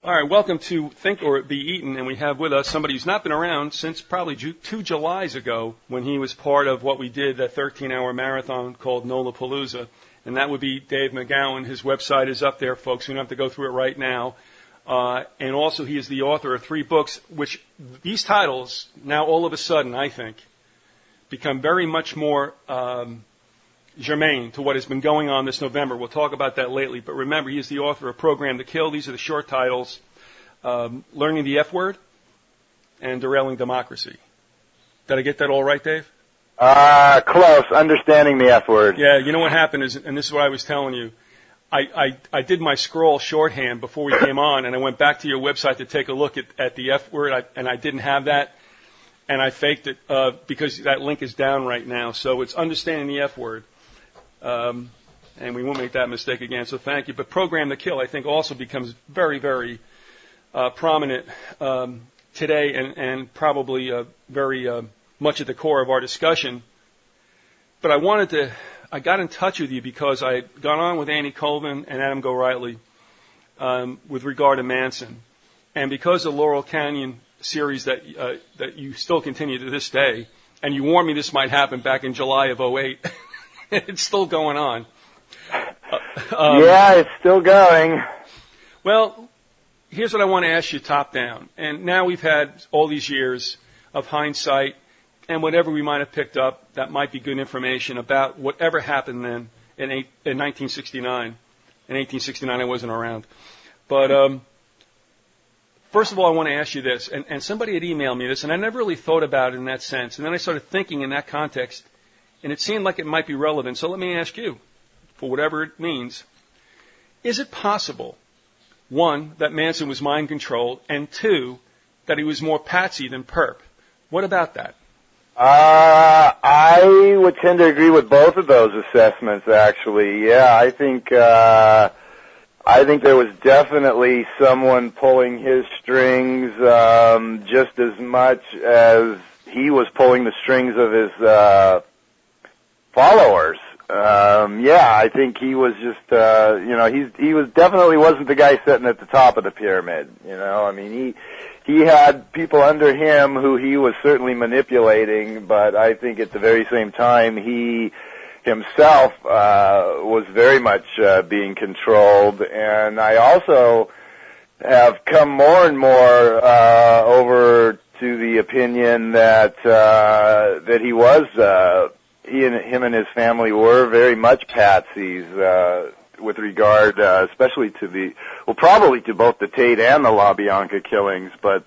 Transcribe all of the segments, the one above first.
All right, welcome to Think or Be Eaten, and we have with us somebody who's not been around since probably 2 Julys ago when he was part of what we did, that 13-hour marathon called Nolapalooza, and that would be Dave McGowan. His website is up there, folks. We don't have to go through it right now. And also he is the author of 3 books, which these titles now all of a sudden, I think, become very much more germane to what has been going on this November. We'll talk about that lately. But remember, he is the author of Program to Kill. These are the short titles. Learning the F Word and Derailing Democracy. Did I get that all right, Dave? Close. Understanding the F Word. Yeah, you know what happened is, and this is what I was telling you, I did my scroll shorthand before we came on, and I went back to your website to take a look at the F Word, and I didn't have that, and I faked it because that link is down right now. So it's Understanding the F Word. And we won't make that mistake again, so thank you. But Program to Kill, I think, also becomes very, very prominent today and probably very much at the core of our discussion. But I got in touch with you because I had gone on with Andy Colvin and Adam Gorightly with regard to Manson. And because of the Laurel Canyon series that you still continue to this day, and you warned me this might happen back in July of '08, it's still going on. Yeah, it's still going. Well, here's what I want to ask you top down. And now we've had all these years of hindsight and whatever we might have picked up that might be good information about whatever happened then in 1969. In 1869, I wasn't around. But first of all, I want to ask you this. And somebody had emailed me this, and I never really thought about it in that sense. And then I started thinking in that context, and it seemed like it might be relevant. So let me ask you, for whatever it means, is it possible, 1, that Manson was mind-controlled, and 2, that he was more patsy than perp? What about that? I would tend to agree with both of those assessments, actually. Yeah, I think there was definitely someone pulling his strings just as much as he was pulling the strings of his followers. Yeah, I think he was just, he was definitely wasn't the guy sitting at the top of the pyramid. I mean, he had people under him who he was certainly manipulating, but I think at the very same time he himself was very much being controlled. And I also have come more and more over to the opinion that he was him and his family were very much patsies with regard, especially to probably to both the Tate and the LaBianca killings, but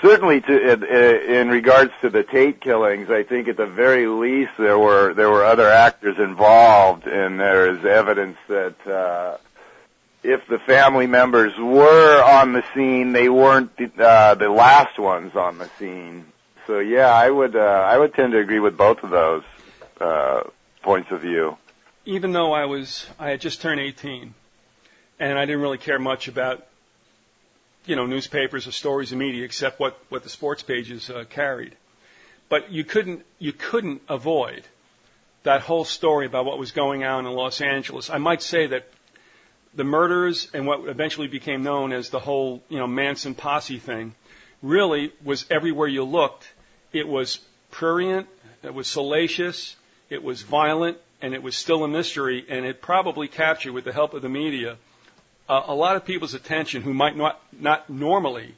certainly in regards to the Tate killings, I think at the very least there were other actors involved, and there is evidence that if the family members were on the scene, they weren't the last ones on the scene. So yeah, I would tend to agree with both of those points of view. Even though I had just turned 18, and I didn't really care much about, newspapers or stories of media except what the sports pages carried. But you couldn't avoid that whole story about what was going on in Los Angeles. I might say that the murders and what eventually became known as the whole, Manson posse thing really was everywhere you looked. It was prurient, it was salacious, it was violent, and it was still a mystery, and it probably captured, with the help of the media, a lot of people's attention who might not normally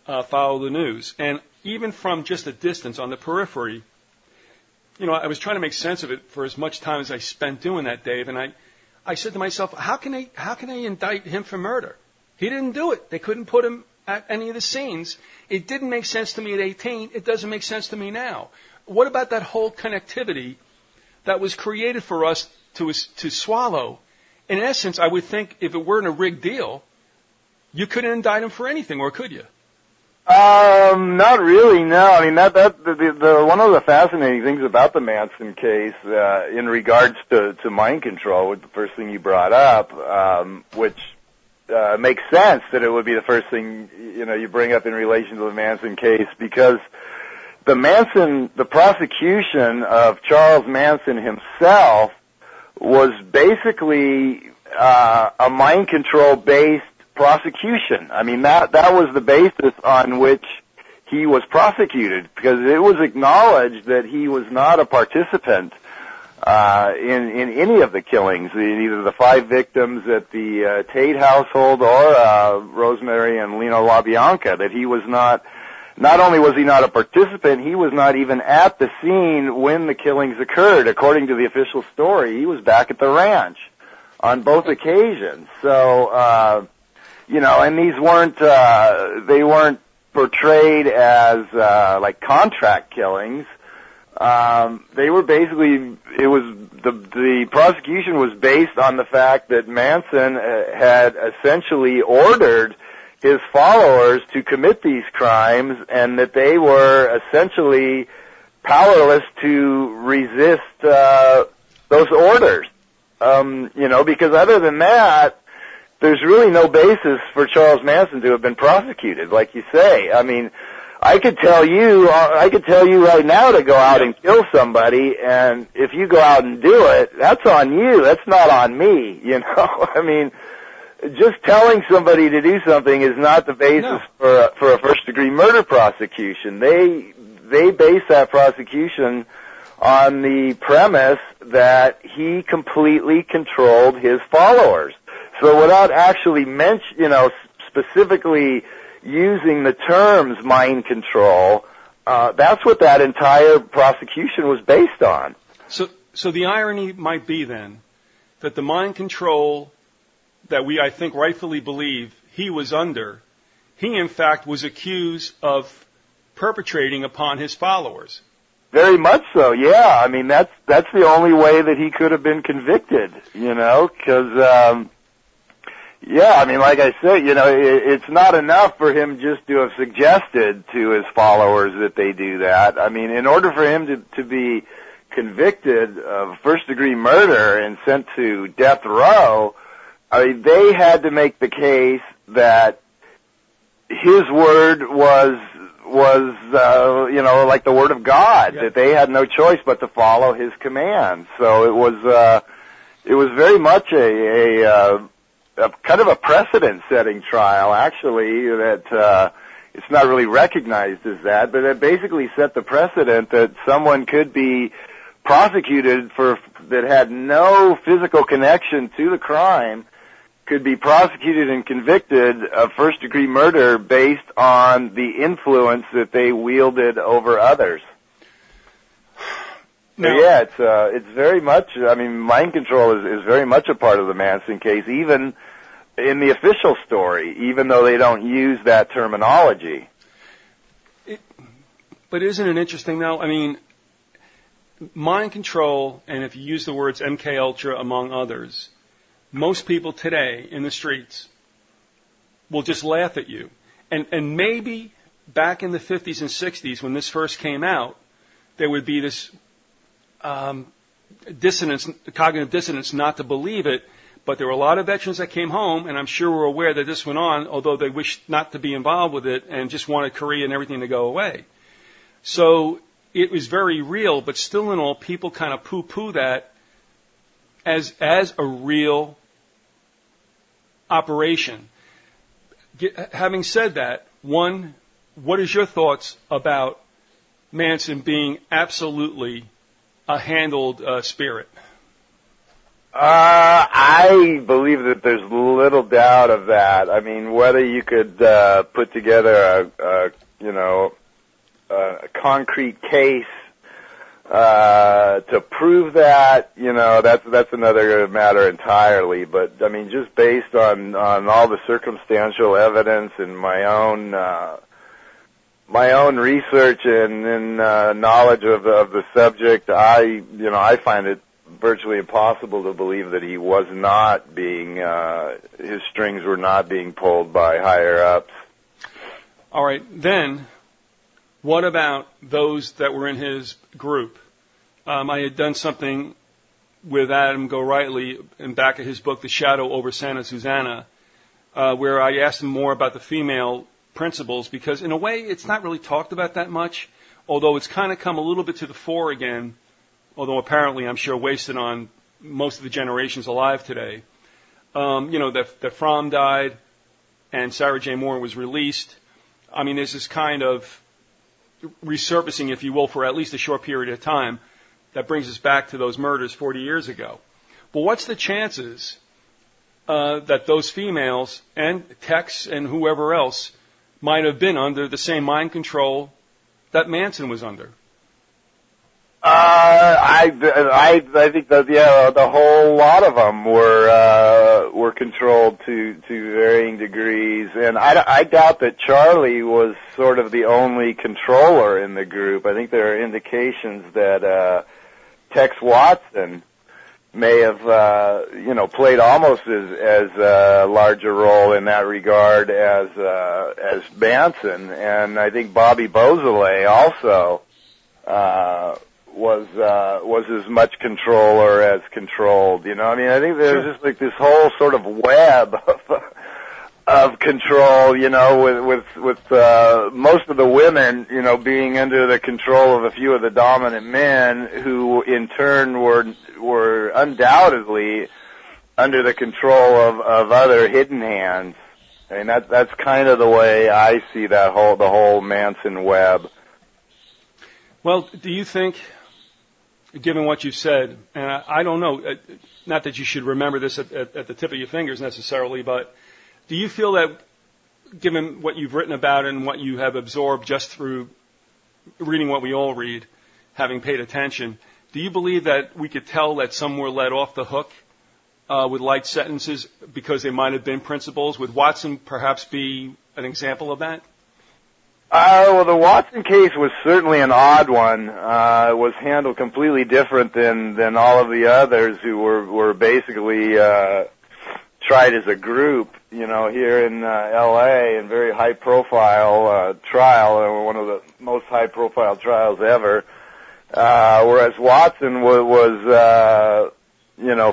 follow the news. And even from just a distance on the periphery, I was trying to make sense of it for as much time as I spent doing that, Dave, and I said to myself, how can they indict him for murder? He didn't do it. They couldn't put him at any of the scenes. It didn't make sense to me at 18. It doesn't make sense to me now. What about that whole connectivity that was created for us to swallow? In essence, I would think if it weren't a rigged deal, you couldn't indict him for anything, or could you? Not really, no. I mean, the one of the fascinating things about the Manson case, in regards to mind control, was the first thing you brought up, which makes sense that it would be the first thing, you bring up in relation to the Manson case, because the prosecution of Charles Manson himself was basically a mind control based prosecution. I mean, that was the basis on which he was prosecuted, because it was acknowledged that he was not a participant in any of the killings, either the 5 victims at the Tate household or Rosemary and Lino LaBianca, that he was not only was he not a participant, he was not even at the scene when the killings occurred. According to the official story, he was back at the ranch on both occasions. So, and these they weren't portrayed as like contract killings. They were basically, the prosecution was based on the fact that Manson had essentially ordered his followers to commit these crimes, and that they were essentially powerless to resist those orders. Because other than that, there's really no basis for Charles Manson to have been prosecuted, like you say. I mean, I could tell you right now to go out and kill somebody, and if you go out and do it, that's on you. That's not on me, I mean, just telling somebody to do something is not the basis for a first-degree murder prosecution. They base that prosecution on the premise that he completely controlled his followers. So without actually specifically using the terms mind control, that's what that entire prosecution was based on. So the irony might be then that the mind control that we, I think, rightfully believe he was under, he in fact was accused of perpetrating upon his followers. Very much so, yeah. I mean, that's the only way that he could have been convicted, because, I mean, like I said, it's not enough for him just to have suggested to his followers that they do that. I mean, in order for him to be convicted of first-degree murder and sent to death row, I mean, they had to make the case that his word was like the word of God, that they had no choice but to follow his commands. So it was very much a kind of a precedent-setting trial, actually, that it's not really recognized as that, but it basically set the precedent that someone could be prosecuted that had no physical connection to the crime, could be prosecuted and convicted of first-degree murder based on the influence that they wielded over others. No. So, it's very much, I mean, mind control is very much a part of the Manson case, even in the official story, even though they don't use that terminology. But isn't it interesting, though? I mean, mind control, and if you use the words MK Ultra among others, most people today in the streets will just laugh at you. And maybe back in the 50s and 60s when this first came out, there would be this cognitive dissonance not to believe it, but there were a lot of veterans that came home, and I'm sure were aware that this went on, although they wished not to be involved with it and just wanted Korea and everything to go away. So it was very real, but still in all, people kind of poo-poo that as a real operation. Having said that, one, what is your thoughts about Manson being absolutely a handled spirit? I believe that there's little doubt of that. I mean, whether you could put together a concrete case to prove that, that's another matter entirely. But I mean, just based on all the circumstantial evidence and my own research and knowledge of the subject, I find it virtually impossible to believe that he was not being his strings were not being pulled by higher ups. All right, then. What about those that were in his group? I had done something with Adam Gorightly in back of his book, The Shadow over Santa Susana, where I asked him more about the female principals, because in a way it's not really talked about that much, although it's kind of come a little bit to the fore again, although apparently I'm sure wasted on most of the generations alive today. That Fromm died, and Sarah J. Moore was released, I mean, there's this kind of resurfacing, if you will, for at least a short period of time that brings us back to those murders 40 years ago. But what's the chances that those females and Tex and whoever else might have been under the same mind control that Manson was under? I think that the whole lot of them were controlled to varying degrees, and I doubt that Charlie was sort of the only controller in the group. I think there are indications that Tex Watson may have played almost as large a role in that regard as Manson, and I think Bobby Beausoleil also was as much controller as controlled. You know, I mean, I think there's just like this whole sort of web of control. You know, with most of the women, you know, being under the control of a few of the dominant men, who in turn were undoubtedly under the control of other hidden hands. I mean, that's kind of the way I see the whole Manson web. Well, do you think, given what you said, and I don't know, not that you should remember this at the tip of your fingers necessarily, but do you feel that, given what you've written about and what you have absorbed just through reading what we all read, having paid attention, do you believe that we could tell that some were let off the hook with light sentences because they might have been principals? Would Watson perhaps be an example of that? Well, the Watson case was certainly an odd one. It was handled completely different than all of the others who were basically tried as a group, you know, here in L.A. in very high-profile trial, one of the most high-profile trials ever. Whereas Watson was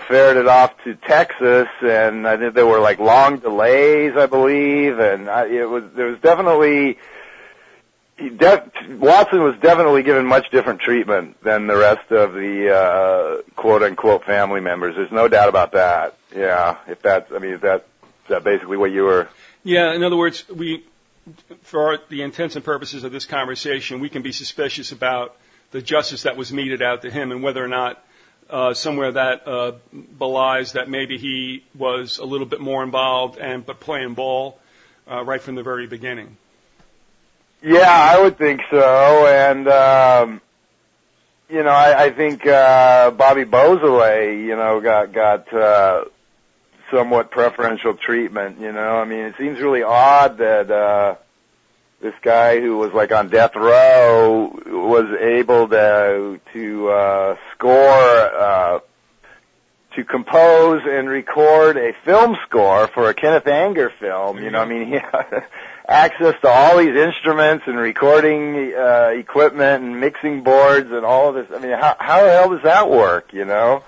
ferreted off to Texas, and I think there were like long delays, I believe, and there was definitely. Watson was definitely given much different treatment than the rest of the quote-unquote family members. There's no doubt about that. Yeah, is that basically what you were? Yeah, in other words, for the intents and purposes of this conversation, we can be suspicious about the justice that was meted out to him and whether or not somewhere that belies that maybe he was a little bit more involved but playing ball right from the very beginning. Yeah, I would think so, and I think Bobby Beausoleil, got somewhat preferential treatment. You know, I mean, it seems really odd that this guy who was like on death row was able to score, to compose and record a film score for a Kenneth Anger film. You know, I mean, he had access to all these instruments and recording equipment and mixing boards and all of this. I mean, how the hell does that work, you know?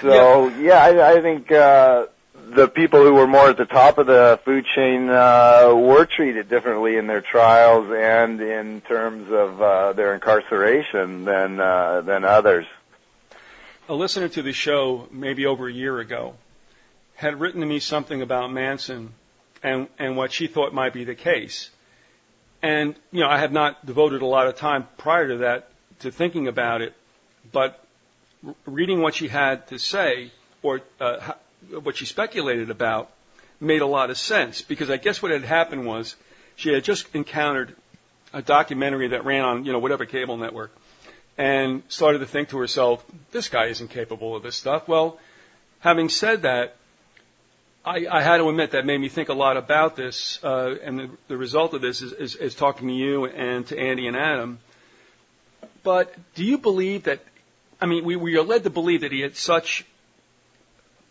So, I think the people who were more at the top of the food chain were treated differently in their trials and in terms of their incarceration than others. A listener to the show maybe over a year ago had written to me something about Manson and what she thought might be the case. And, you know, I had not devoted a lot of time prior to that to thinking about it, but reading what she had to say or what she speculated about made a lot of sense, because I guess what had happened was she had just encountered a documentary that ran on, whatever cable network, and started to think to herself, this guy isn't capable of this stuff. Well, having said that, I had to admit that made me think a lot about this, and the result of this is talking to you and to Andy and Adam. But do you believe that, we are led to believe that he had such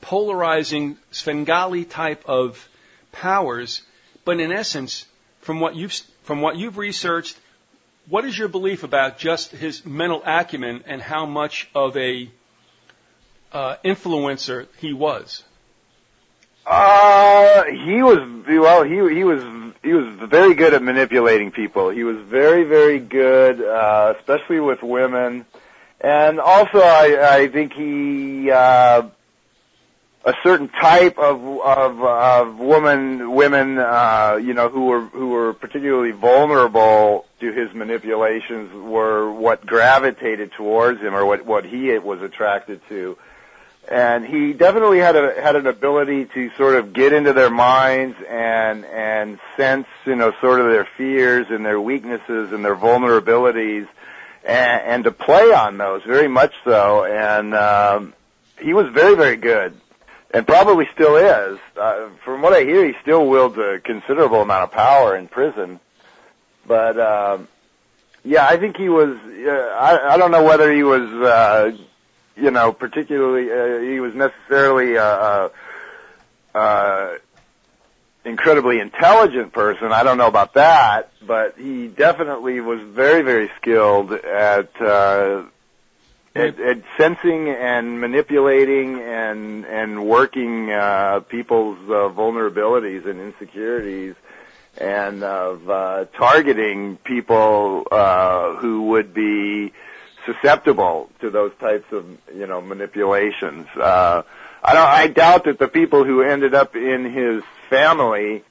polarizing Svengali type of powers, but in essence, from what you've researched, what is your belief about just his mental acumen and how much of a influencer he was? He was very good at manipulating people. He was very, very good, especially with women. And also, I think he a certain type of women, who were particularly vulnerable to his manipulations were what gravitated towards him, or what he was attracted to. And he definitely had an ability to sort of get into their minds and sense, sort of their fears and their weaknesses and their vulnerabilities, and to play on those very much so. And he was very, very good, and probably still is. From what I hear, he still wields a considerable amount of power in prison. But I think he was. I don't know whether he was. Particularly, he was necessarily incredibly intelligent person. I don't know about that, but he definitely was very, very skilled at sensing and manipulating and working people's vulnerabilities and insecurities, and of targeting people who would be susceptible to those types of, manipulations. I doubt that the people who ended up in his family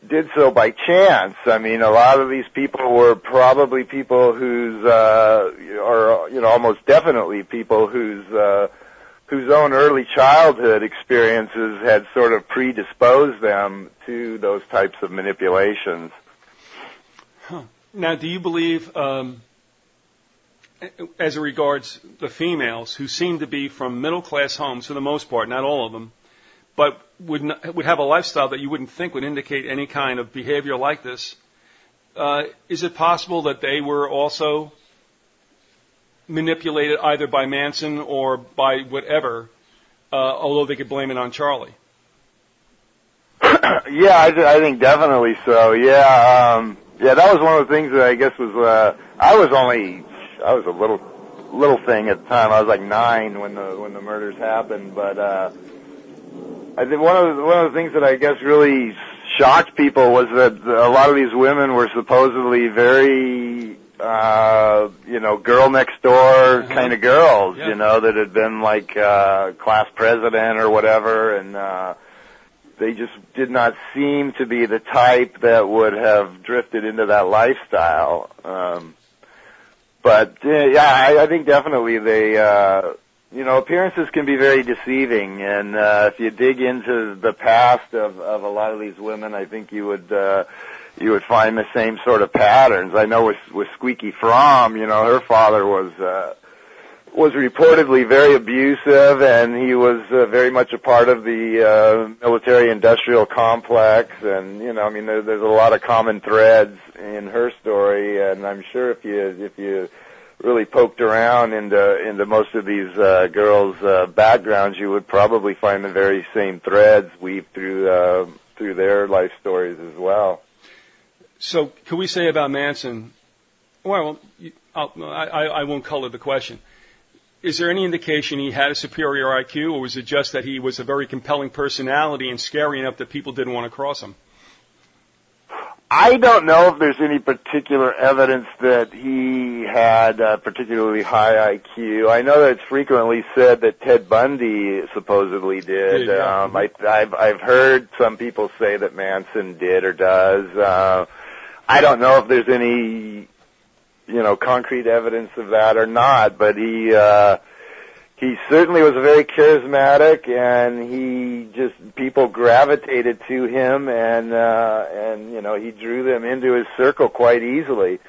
did so by chance. I mean, a lot of these people were probably people whose, almost definitely people whose own early childhood experiences had sort of predisposed them to those types of manipulations. Huh. Now, do you believe, as it regards the females who seem to be from middle-class homes for the most part, not all of them, but would have a lifestyle that you wouldn't think would indicate any kind of behavior like this, is it possible that they were also manipulated either by Manson or by whatever, although they could blame it on Charlie? Yeah, I think definitely so. Yeah, that was one of the things that I guess was I was a little thing at the time. I was like 9 when the murders happened, but I think one of the things that I guess really shocked people was that a lot of these women were supposedly very girl next door kind of girls, that had been like class president or whatever, and they just did not seem to be the type that would have drifted into that lifestyle. But I think definitely they, appearances can be very deceiving, and if you dig into the past of a lot of these women, I think you would find the same sort of patterns. I know with Squeaky Fromm, her father was reportedly very abusive, and he was very much a part of the military-industrial complex, and there's a lot of common threads in her story, and I'm sure if you really poked around into most of these girls' backgrounds, you would probably find the very same threads weave through their life stories as well. So, can we say about Manson? Well, I won't color the question. Is there any indication he had a superior IQ, or was it just that he was a very compelling personality and scary enough that people didn't want to cross him? I don't know if there's any particular evidence that he had a particularly high IQ. I know that it's frequently said that Ted Bundy supposedly did. Yeah. I've heard some people say that Manson did or does. I don't know if there's any concrete evidence of that or not, but he certainly was very charismatic, and people gravitated to him, and he drew them into his circle quite easily.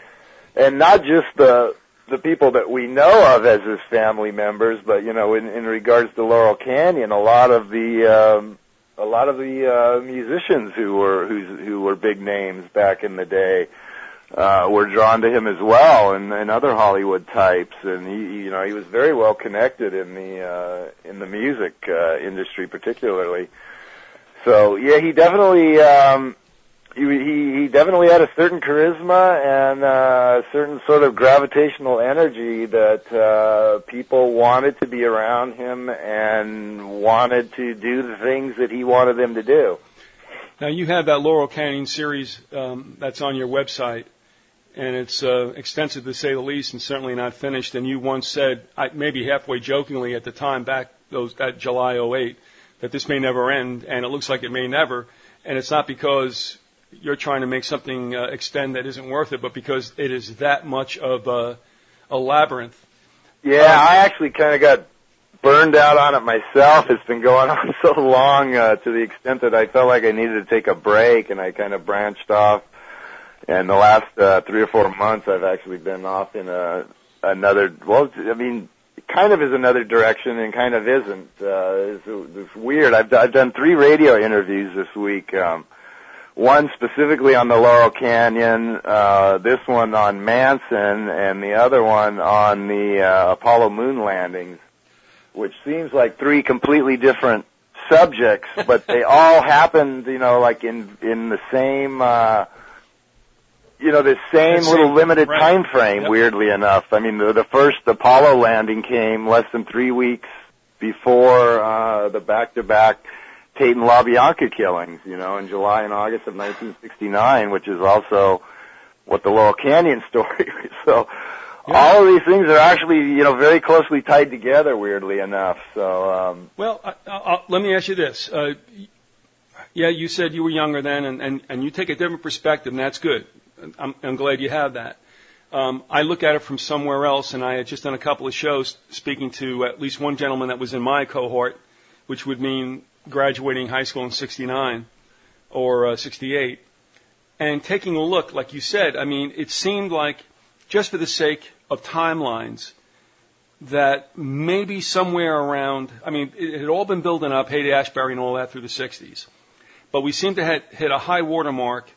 And not just the people that we know of as his family members, but in regards to Laurel Canyon, a lot of the musicians who were big names back in the day were drawn to him as well, and other Hollywood types, and he was very well connected in the music industry particularly. So yeah, he definitely he definitely had a certain charisma and a certain sort of gravitational energy that people wanted to be around him and wanted to do the things that he wanted them to do. Now, you have that Laurel Canyon series that's on your website, and it's extensive to say the least, and certainly not finished. And you once said, maybe halfway jokingly at the time, back that July '08, that this may never end, and it looks like it may never. And it's not because you're trying to make something extend that isn't worth it, but because it is that much of a labyrinth. Yeah, I actually kind of got burned out on it myself. It's been going on so long to the extent that I felt like I needed to take a break, and I kind of branched off. And the last 3 or 4 months, I've actually been off in another, well, I mean, it kind of is another direction and kind of isn't. It's weird. I've done 3 radio interviews this week. One specifically on the Laurel Canyon, this one on Manson, and the other one on the Apollo moon landings, which seems like 3 completely different subjects, but they all happened, like in the same, the same little limited time frame, weirdly enough. I mean, the first Apollo landing came less than 3 weeks before the back-to-back Tate and LaBianca killings, in July and August of 1969, which is also what the Laurel Canyon story is. So all of these things are actually, very closely tied together, weirdly enough. So, well, let me ask you this. Yeah, you said you were younger then, and you take a different perspective, and that's good. I'm glad you have that. I look at it from somewhere else, and I had just done a couple of shows speaking to at least one gentleman that was in my cohort, which would mean graduating high school in 69 or 68. And taking a look, like you said, I mean, it seemed like, just for the sake of timelines, that maybe somewhere around, I mean, it had all been building up, Haight-Ashbury and all that through the 60s. But we seemed to have hit a high watermark,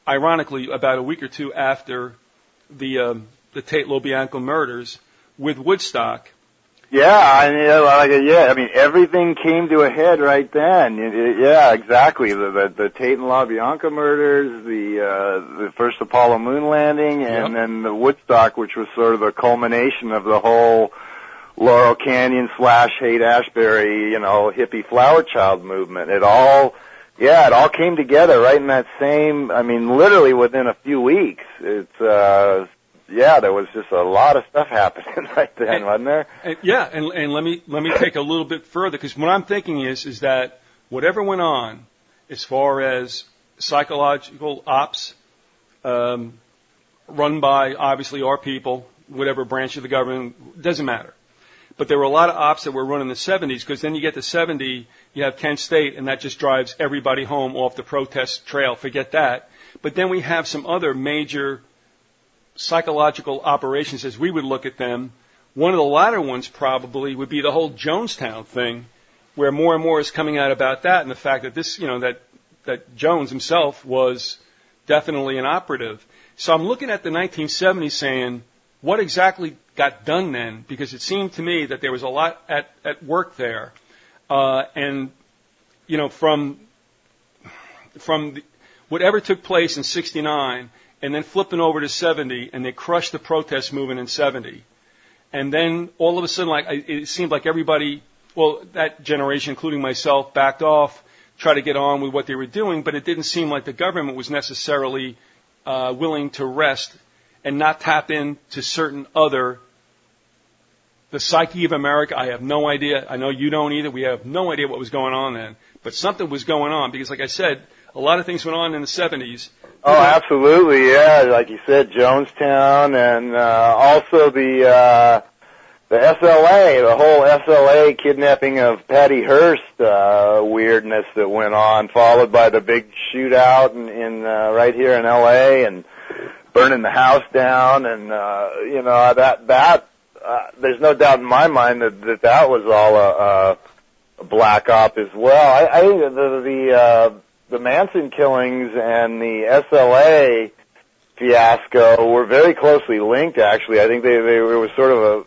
ironically, about a week or 2 after the Tate-LaBianca murders with Woodstock. Yeah, I mean, everything came to a head right then. Yeah, exactly. The Tate and LaBianca murders, the first Apollo moon landing, and then the Woodstock, which was sort of the culmination of the whole Laurel Canyon / Haight-Ashbury, hippie flower child movement. It all came together right in that same, I mean, literally within a few weeks. It's, there was just a lot of stuff happening right then, wasn't there? And let me take a little bit further, because what I'm thinking is that whatever went on, as far as psychological ops, run by obviously our people, whatever branch of the government, doesn't matter. But there were a lot of ops that were run in the 70s, because then you get to 70, you have Kent State, and that just drives everybody home off the protest trail. Forget that. But then we have some other major psychological operations, as we would look at them. One of the latter ones probably would be the whole Jonestown thing, where more and more is coming out about that, and the fact that this, that Jones himself was definitely an operative. So I'm looking at the 1970s saying, what exactly got done then? Because it seemed to me that there was a lot at work there. And, from whatever took place in 69, and then flipping over to 70, and they crushed the protest movement in 70. And then all of a sudden, it seemed like everybody, well, that generation, including myself, backed off, tried to get on with what they were doing, but it didn't seem like the government was necessarily willing to rest and not tap into certain other, the psyche of America. I have no idea. I know you don't either. We have no idea what was going on then. But something was going on, because like I said, a lot of things went on in the 70s. Oh, absolutely, yeah. Like you said, Jonestown, and also the SLA, the whole SLA kidnapping of Patty Hearst weirdness that went on, followed by the big shootout in right here in LA, and burning the house down, and there's no doubt in my mind that was all a black op as well. I think the Manson killings and the SLA fiasco were very closely linked, actually. I think they were sort of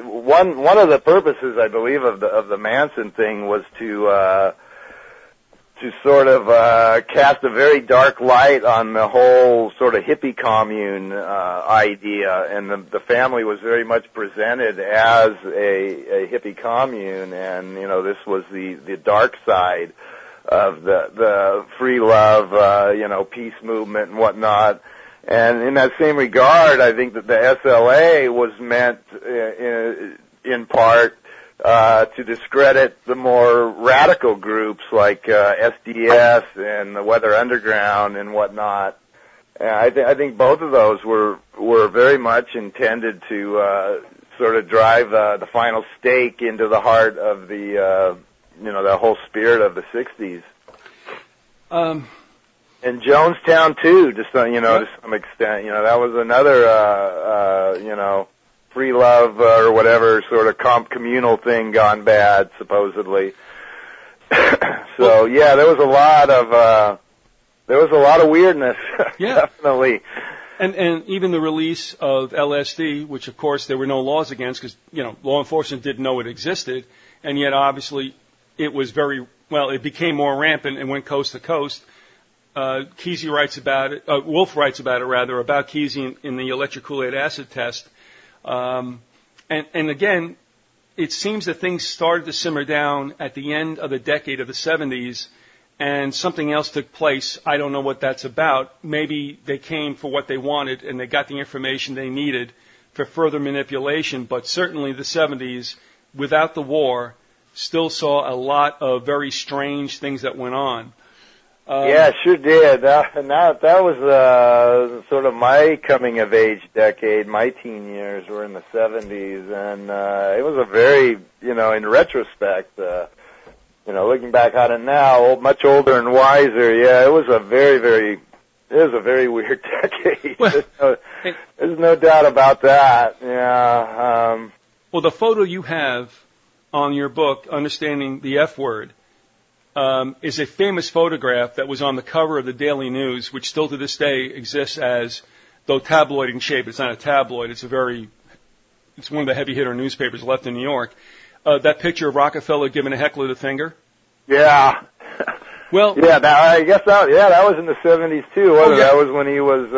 one of the purposes, I believe, of the Manson thing was to sort of cast a very dark light on the whole sort of hippie commune idea, and the family was very much presented as a hippie commune, and this was the dark side of the free love, peace movement and whatnot. And in that same regard, I think that the SLA was meant in part to discredit the more radical groups like SDS and the Weather Underground and whatnot. And I think both of those were very much intended to sort of drive the final stake into the heart of the the whole spirit of the '60s. And Jonestown too, to some extent. That was another free love or whatever sort of communal thing gone bad, supposedly. So yeah, there was a lot of weirdness. Yeah. Definitely. And even the release of LSD, which of course there were no laws against because law enforcement didn't know it existed, and yet obviously it was it became more rampant and went coast to coast. Kesey writes about it. Wolf writes about it rather, about Kesey in the electric Kool-Aid acid test. And again, it seems that things started to simmer down at the end of the decade of the 70s, and something else took place. I don't know what that's about. Maybe they came for what they wanted and they got the information they needed for further manipulation, but certainly the 70s, without the war, still saw a lot of very strange things that went on. Yeah, sure did. That was sort of my coming of age decade. My teen years were in the 70s, and it was a very, in retrospect, looking back on it now, much older and wiser. Yeah, it was a very weird decade. Well, there's no doubt about that. Yeah. Well, the photo you have on your book, Understanding the F Word, is a famous photograph that was on the cover of the Daily News, which still to this day exists as, though tabloid in shape, it's not a tabloid, it's one of the heavy hitter newspapers left in New York. That picture of Rockefeller giving a heckler the finger. Yeah. Well. Yeah, I guess that was in the 70s too, wasn't it? That was when he was,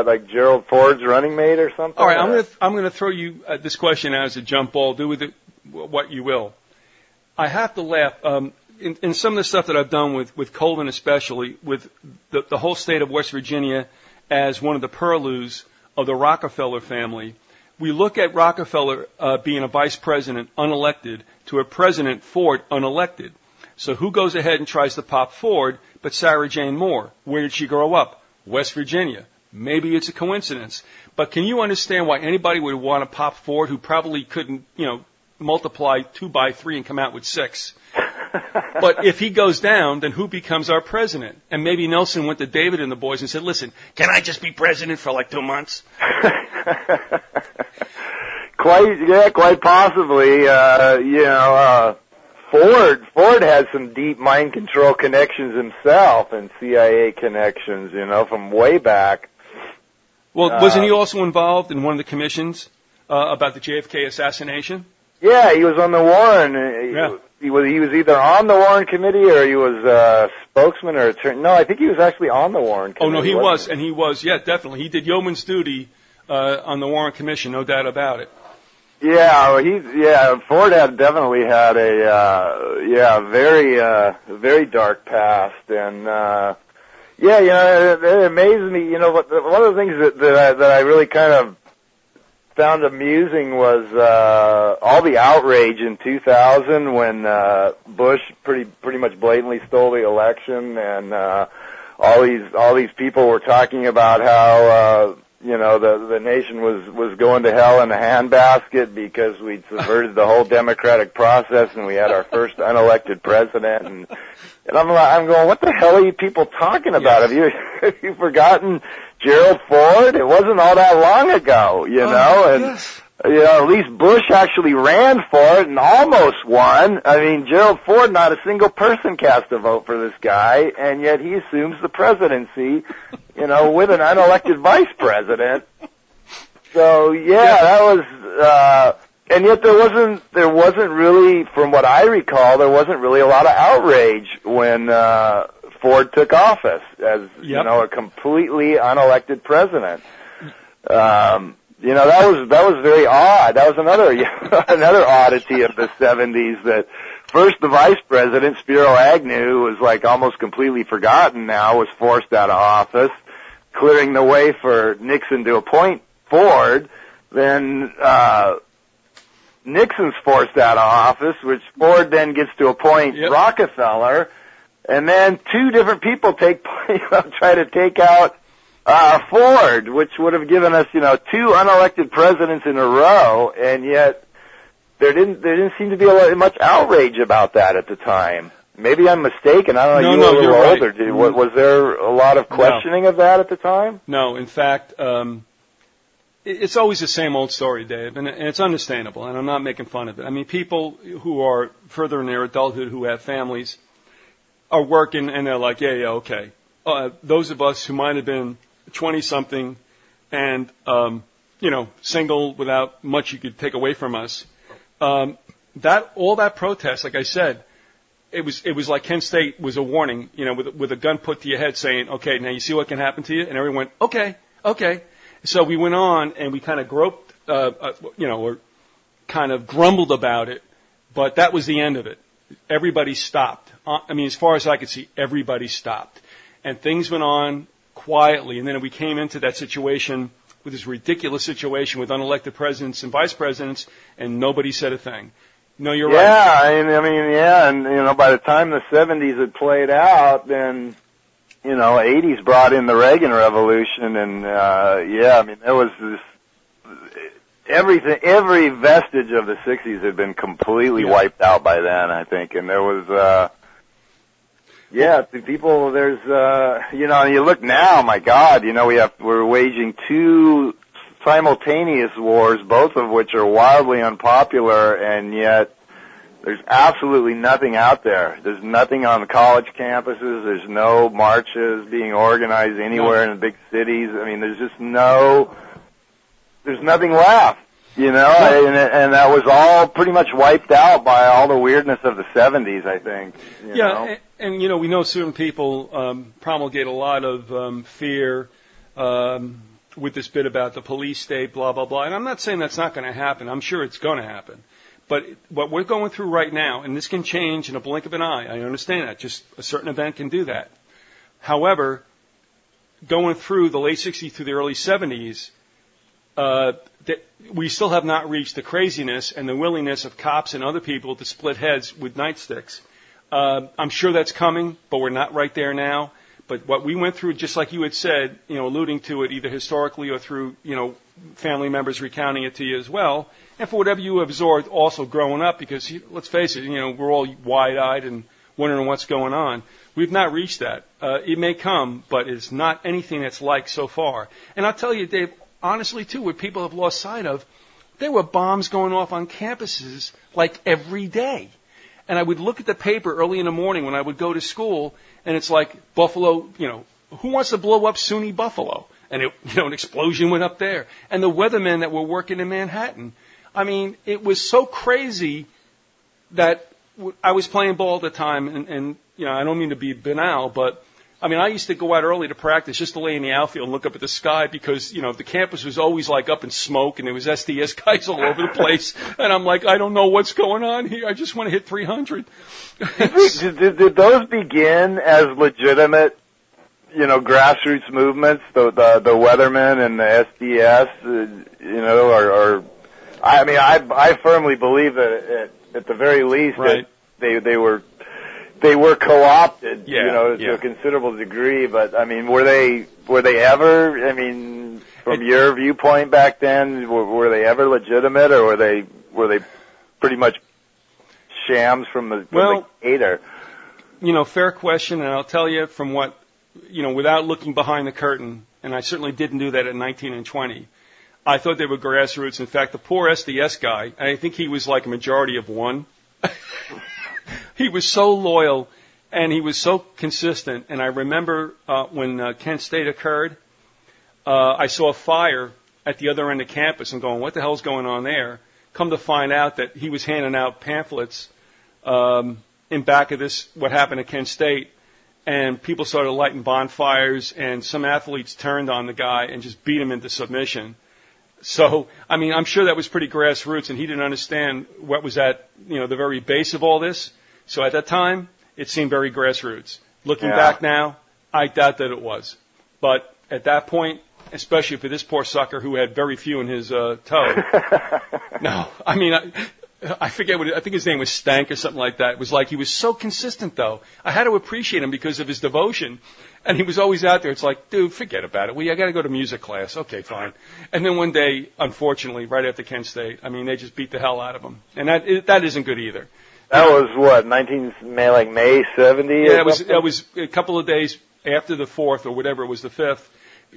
like Gerald Ford's running mate or something? All right, I'm gonna throw you this question out as a jump ball. Do with it what you will. I have to laugh. In some of the stuff that I've done with Colvin especially, with the whole state of West Virginia as one of the purlieus of the Rockefeller family, we look at Rockefeller being a vice president unelected to a president Ford unelected. So who goes ahead and tries to pop Ford but Sarah Jane Moore? Where did she grow up? West Virginia. Maybe it's a coincidence. But can you understand why anybody would want to pop Ford who probably couldn't, multiply 2 by 3 and come out with 6? But if he goes down, then who becomes our president? And maybe Nelson went to David and the boys and said, listen, can I just be president for like 2 months? Quite possibly. Ford has some deep mind control connections himself and CIA connections, from way back. Well, wasn't he also involved in one of the commissions about the JFK assassination? Yeah, he was on the Warren. Yeah. He was either on the Warren Committee or he was a spokesman or attorney. No, I think he was actually on the Warren Committee. Oh, no, he was, definitely. He did yeoman's duty on the Warren Commission, no doubt about it. Yeah, Ford definitely had a very dark past, and it amazed me. One of the things that I really kind of found amusing was all the outrage in 2000 when Bush pretty much blatantly stole the election, and all these people were talking about how the nation was going to hell in a handbasket because we'd subverted the whole democratic process and we had our first unelected president, and I'm going, what the hell are you people talking about? Yes. Have you forgotten Gerald Ford? It wasn't all that long ago, and yes. At least Bush actually ran for it and almost won. I mean, Gerald Ford, not a single person cast a vote for this guy, and yet he assumes the presidency, with an unelected vice president. So that was, and yet there wasn't really, from what I recall, there wasn't really a lot of outrage when Ford took office as a completely unelected president. That was very odd. That was another oddity of the 70s, that first the vice president, Spiro Agnew, who was like almost completely forgotten now, was forced out of office, clearing the way for Nixon to appoint Ford. Then Nixon's forced out of office, which Ford then gets to appoint Rockefeller, and then two different people try to take out Ford, which would have given us, two unelected presidents in a row, and yet there didn't seem to be much outrage about that at the time. Maybe I'm mistaken. I don't know. You were a little older. Right. Was there a lot of questioning of that at the time? No. In fact, it's always the same old story, Dave, and it's understandable, and I'm not making fun of it. I mean, people who are further in their adulthood who have families are working, and they're like, okay. Those of us who might have been 20-something and, single without much you could take away from us, all that protest, like I said, it was like Kent State was a warning, with a gun put to your head saying, okay, now you see what can happen to you? And everyone went, okay. So we went on and we kind of groped, or kind of grumbled about it, but that was the end of it. Everybody stopped. As far as I could see, everybody stopped. And things went on quietly, and then we came into that situation with this ridiculous situation with unelected presidents and vice presidents, and nobody said a thing. No, you're right. Yeah, and by the time the 70s had played out, then 80s brought in the Reagan Revolution, and there was this every vestige of the 60s had been completely wiped out by then, I think, and there was people. There's you look now, my God, we're waging two simultaneous wars, both of which are wildly unpopular, and yet there's absolutely nothing out there. There's nothing on the college campuses. There's no marches being organized anywhere in the big cities. There's nothing left, and that was all pretty much wiped out by all the weirdness of the 70s, I think. And we know certain people promulgate a lot of fear with this bit about the police state, blah, blah, blah. And I'm not saying that's not going to happen. I'm sure it's going to happen. But what we're going through right now, and this can change in a blink of an eye, I understand that. Just a certain event can do that. However, going through the late 60s to the early 70s, we still have not reached the craziness and the willingness of cops and other people to split heads with nightsticks. I'm sure that's coming, but we're not right there now. But what we went through, just like you had said, alluding to it either historically or through, family members recounting it to you as well, and for whatever you absorbed also growing up, because let's face it, we're all wide-eyed and wondering what's going on. We've not reached that. It may come, but it's not anything that's like so far. And I'll tell you, Dave, honestly, too, what people have lost sight of, there were bombs going off on campuses like every day. And I would look at the paper early in the morning when I would go to school, and it's like Buffalo, who wants to blow up SUNY Buffalo? And an explosion went up there. And the weathermen that were working in Manhattan. It was so crazy that I was playing ball at the time, and I don't mean to be banal, but I used to go out early to practice just to lay in the outfield and look up at the sky because, the campus was always like up in smoke and there was SDS guys all over the place. And I'm like, I don't know what's going on here. I just want to hit 300. Did those begin as legitimate, grassroots movements, the Weathermen and the SDS, I firmly believe that at the very least that they were co-opted, to a considerable degree. But were they ever? From your viewpoint back then, were they ever legitimate, or were they pretty much shams from the gate? Fair question, and I'll tell you from what without looking behind the curtain, and I certainly didn't do that at 19 and 20. I thought they were grassroots. In fact, the poor SDS guy, I think he was like a majority of one. He was so loyal, and he was so consistent. And I remember when Kent State occurred, I saw a fire at the other end of campus and going, what the hell's going on there? Come to find out that he was handing out pamphlets in back of this, what happened at Kent State, and people started lighting bonfires, and some athletes turned on the guy and just beat him into submission. So, I'm sure that was pretty grassroots, and he didn't understand what was at, the very base of all this. So at that time, it seemed very grassroots. Looking back now, I doubt that it was. But at that point, especially for this poor sucker who had very few in his toe. No, I mean, I forget I think his name was Stank or something like that. It was like he was so consistent, though. I had to appreciate him because of his devotion. And he was always out there. It's like, dude, forget about it. I got to go to music class. Okay, fine. And then one day, unfortunately, right after Kent State, I mean, they just beat the hell out of him. And that isn't good either. That was what, May 70? Yeah, it was a couple of days after the 4th or whatever, it was the 5th.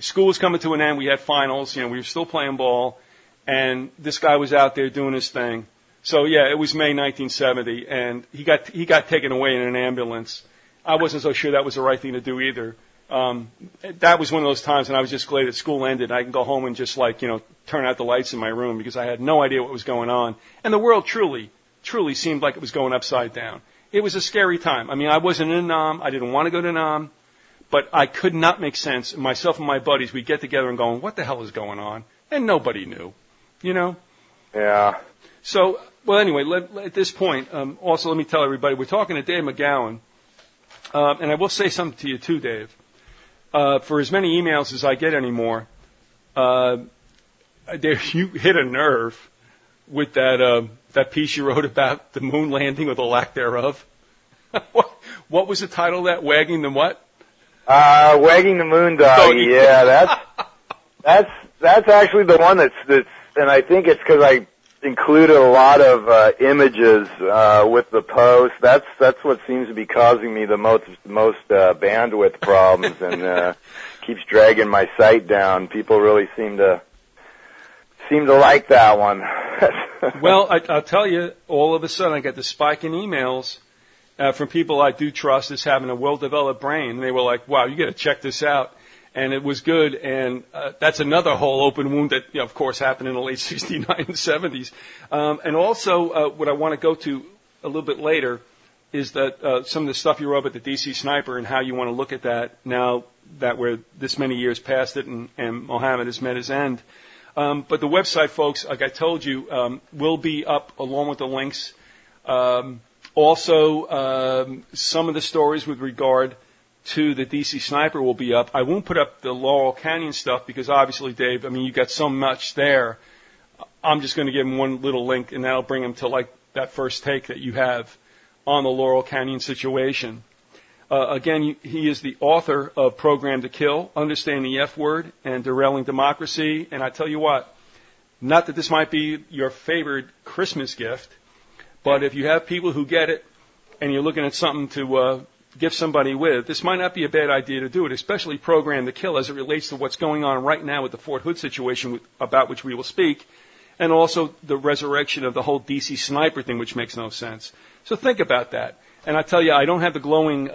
School was coming to an end. We had finals. We were still playing ball. And this guy was out there doing his thing. So, yeah, it was May 1970. And he got taken away in an ambulance. I wasn't so sure that was the right thing to do either. That was one of those times, and I was just glad that school ended. I can go home and just turn out the lights in my room because I had no idea what was going on. And the world truly seemed like it was going upside down. It was a scary time. I mean, I wasn't in Nam. I didn't want to go to Nam, but I could not make sense. Myself and my buddies, we'd get together and go, what the hell is going on? And nobody knew, Yeah. So, well, anyway, at this point, also let me tell everybody, we're talking to Dave McGowan. And I will say something to you too, Dave. For as many emails as I get anymore, Dave, you hit a nerve with that piece you wrote about the moon landing or the lack thereof. What was the title of that? Wagging the what? Wagging the moon doggy. Yeah, that's actually the one that's, and I think it's because I included a lot of images with the post. That's what seems to be causing me the most bandwidth problems and keeps dragging my site down. People really seem to like that one. Well, I'll tell you, all of a sudden I got the spike in emails from people I do trust as having a well-developed brain. And they were like, wow, you got to check this out. And it was good, and that's another whole open wound that, of course, happened in the late 69 and 70s. And also, what I want to go to a little bit later is that some of the stuff you wrote about the DC Sniper and how you want to look at that now that we're this many years past it and Mohammed has met his end. But the website, folks, like I told you, will be up along with the links. Also, some of the stories with regard to the DC Sniper will be up. I won't put up the Laurel Canyon stuff because obviously, Dave, I mean, you've got so much there. I'm just going to give him one little link, and that'll bring him to like that first take that you have on the Laurel Canyon situation. Again, he is the author of Program to Kill, Understanding the F Word, and Derailing Democracy. And I tell you what, not that this might be your favorite Christmas gift, but if you have people who get it and you're looking at something to give somebody with, this might not be a bad idea to do it, especially Program to Kill as it relates to what's going on right now with the Fort Hood situation about which we will speak, and also the resurrection of the whole DC Sniper thing, which makes no sense. So think about that. And I tell you, I don't have the glowing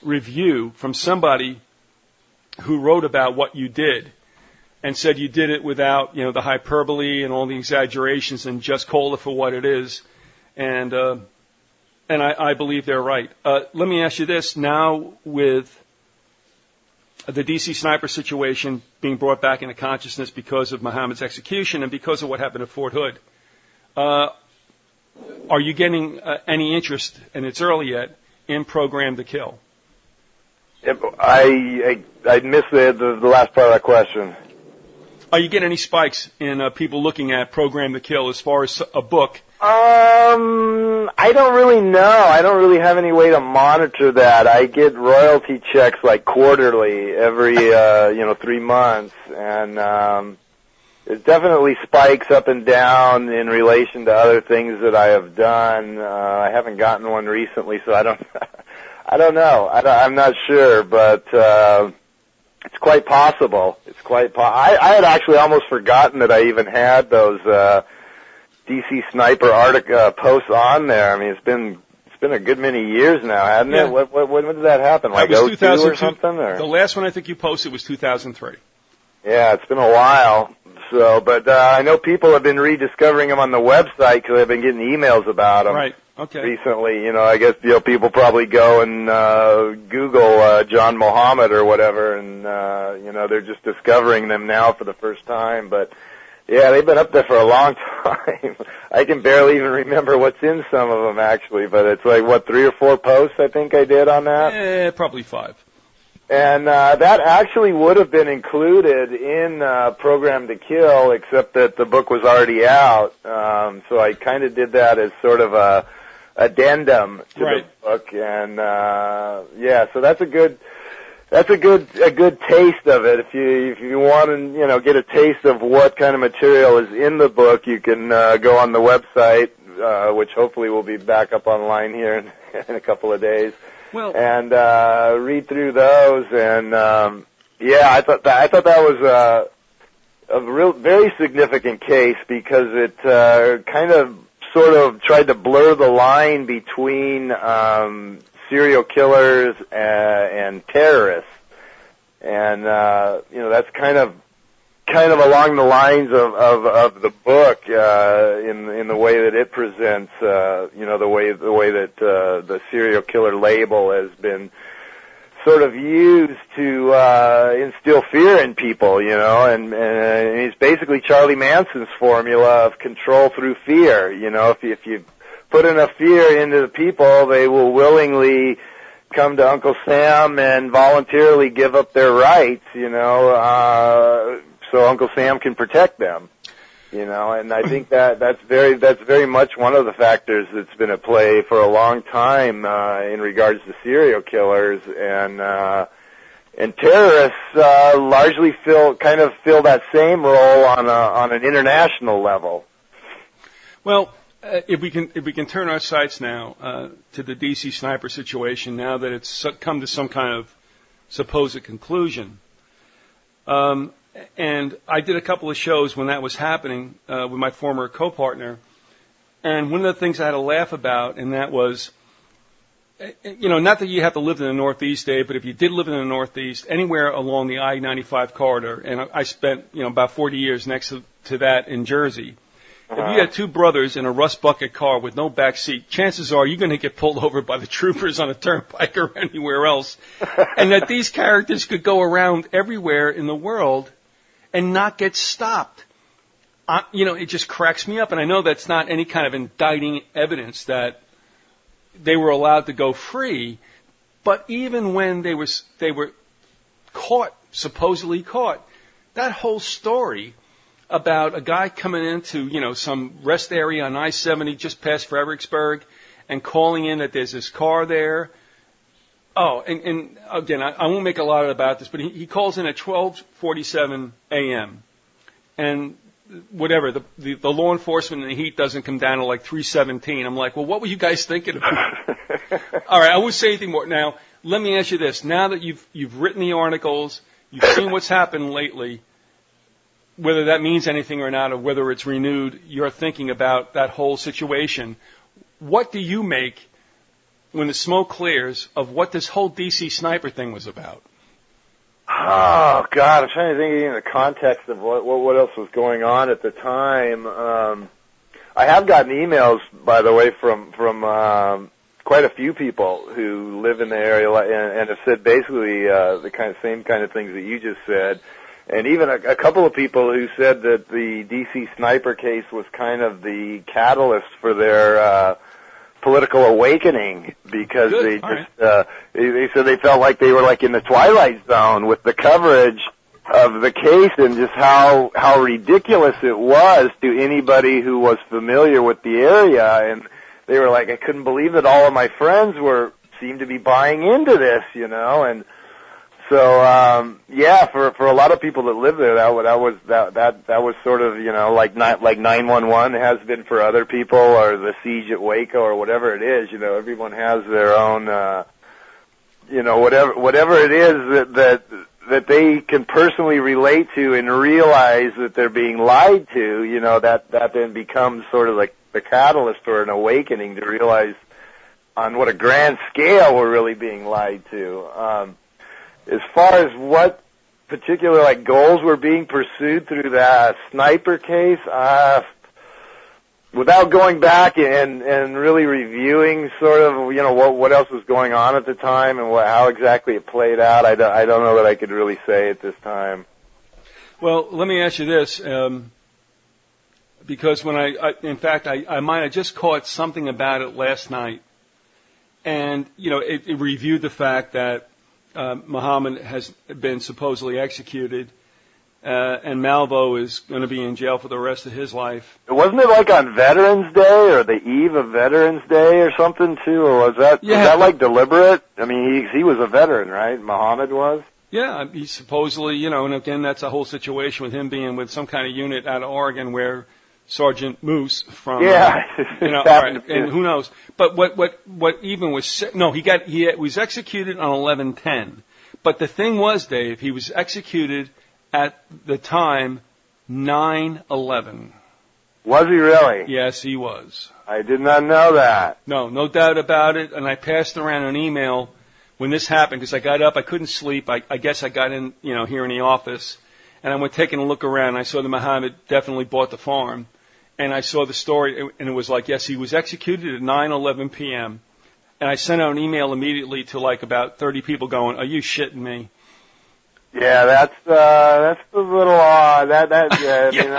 review from somebody who wrote about what you did and said you did it without, the hyperbole and all the exaggerations and just called it for what it is. And I believe they're right. Let me ask you this. Now, with the DC Sniper situation being brought back into consciousness because of Muhammad's execution and because of what happened at Fort Hood, are you getting any interest, and it's early yet, in Program to Kill? I missed the last part of that question. Are you getting any spikes in people looking at Program to Kill as far as a book? I don't really know. I don't really have any way to monitor that. I get royalty checks like quarterly every 3 months, and it definitely spikes up and down in relation to other things that I have done. I haven't gotten one recently, so I don't know. I'm not sure, but it's quite possible. I had actually almost forgotten that I even had those DC Sniper posts on there. I mean, it's been a good many years now, hasn't it? When did that happen? Like 2002 or something? Or? The last one I think you posted was 2003. Yeah, it's been a while. So, but I know people have been rediscovering them on the website because I've been getting emails about them. Right. Okay. Recently, I guess people probably go and Google John Muhammad or whatever, and they're just discovering them now for the first time. But yeah, they've been up there for a long time. I can barely even remember what's in some of them actually. But it's like 3 or 4 posts I think I did on that. Probably 5. And that actually would have been included in Program to Kill, except that the book was already out. So I kind of did that as sort of a addendum to the book. And yeah, so that's a good taste of it. If you want to get a taste of what kind of material is in the book, you can go on the website, which hopefully will be back up online here in a couple of days. Well, and read through those, and yeah, I thought that was a very significant case because it kind of sort of tried to blur the line between serial killers and terrorists, and that's kind of along the lines of the book in the way that it presents the way that the serial killer label has been sort of used to instill fear in people, and it's basically Charlie Manson's formula of control through fear. If you put enough fear into the people, they will willingly come to Uncle Sam and voluntarily give up their rights, so Uncle Sam can protect them, and I think that's very much one of the factors that's been at play for a long time in regards to serial killers, and terrorists largely fill that same role on an international level. Well, if we can turn our sights now to the DC sniper situation, now that it's come to some kind of supposed conclusion. And I did a couple of shows when that was happening with my former co-partner, and one of the things I had to laugh about, and that was, not that you have to live in the Northeast, Dave, but if you did live in the Northeast, anywhere along the I-95 corridor, and I spent, about 40 years next to that in Jersey. If you had two brothers in a rust bucket car with no back seat, chances are you're going to get pulled over by the troopers on a turnpike or anywhere else, and that these characters could go around everywhere in the world and not get stopped. It just cracks me up, and I know that's not any kind of indicting evidence that they were allowed to go free, but even when they were supposedly caught, that whole story about a guy coming into, some rest area on I-70 just past Fredericksburg and calling in that there's this car there. Oh, and again, I won't make a lot about this, but he calls in at 12:47 a.m. and whatever, the law enforcement in the heat doesn't come down to like 3:17. I'm like, well, what were you guys thinking about? All right, I won't say anything more. Now, let me ask you this. Now that you've written the articles, you've seen what's happened lately, whether that means anything or not, or whether it's renewed your thinking about that whole situation, what do you make when the smoke clears of what this whole DC sniper thing was about? Oh God, I'm trying to think in the context of what else was going on at the time. I have gotten emails, by the way, from quite a few people who live in the area and have said basically the same kind of things that you just said. And even a couple of people who said that the DC sniper case was kind of the catalyst for their political awakening, because Good. they said they felt like they were like in the Twilight Zone with the coverage of the case and just how ridiculous it was to anybody who was familiar with the area. And they were like, I couldn't believe that all of my friends seemed to be buying into this, and so yeah, for a lot of people that live there, that was sort of like 911 has been for other people, or the siege at Waco, or whatever it is. Everyone has their own whatever it is that they can personally relate to and realize that they're being lied to. That then becomes sort of like the catalyst for an awakening to realize on what a grand scale we're really being lied to. As far as what particular goals were being pursued through that sniper case, without going back and really reviewing sort of what else was going on at the time and how exactly it played out, I don't know that I could really say at this time. Well, let me ask you this, because when I might have just caught something about it last night, and it reviewed the fact that Muhammad has been supposedly executed, and Malvo is going to be in jail for the rest of his life. Wasn't it like on Veterans Day or the eve of Veterans Day or something too, or was that like deliberate? I mean, he was a veteran, right? Muhammad was. Yeah, he supposedly, and again, that's a whole situation with him being with some kind of unit out of Oregon where Sergeant Moose from, right, and who knows? But what even was he was executed on 11/10. But the thing was, Dave, he was executed at the time 9/11. Was he really? Yes, he was. I did not know that. No doubt about it. And I passed around an email when this happened because I got up, I couldn't sleep. I guess I got in, here in the office, and I went taking a look around. And I saw that Muhammad definitely bought the farm, and I saw the story, and it was like, yes, he was executed at 9:11 p.m. And I sent out an email immediately to like about 30 people going, "Are you shitting me?" Yeah, that's a little odd. I mean,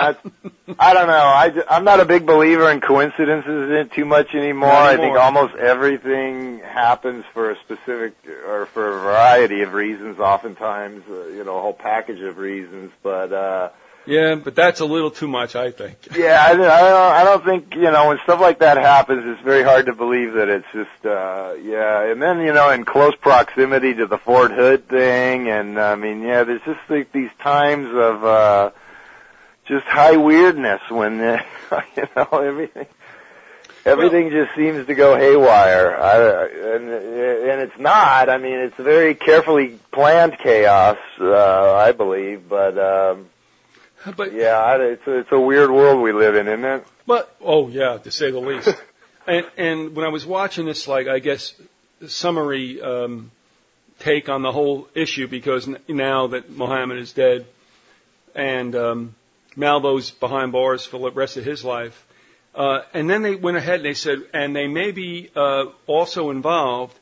I don't know. I'm not a big believer in coincidences too much anymore. I think almost everything happens for a specific or for a variety of reasons. Oftentimes, a whole package of reasons. But yeah, but that's a little too much, I think. Yeah, I don't think when stuff like that happens, it's very hard to believe that it's just And then in close proximity to the Fort Hood thing, and I mean, there's just like these times of just high weirdness when everything just seems to go haywire. And it's not. I mean, it's a very carefully planned chaos, I believe, but. But yeah, it's a weird world we live in, isn't it? But to say the least. and when I was watching this, like I guess summary take on the whole issue, because now that Muhammad is dead and Malvo's behind bars for the rest of his life, and then they went ahead and they said, and they may be also involved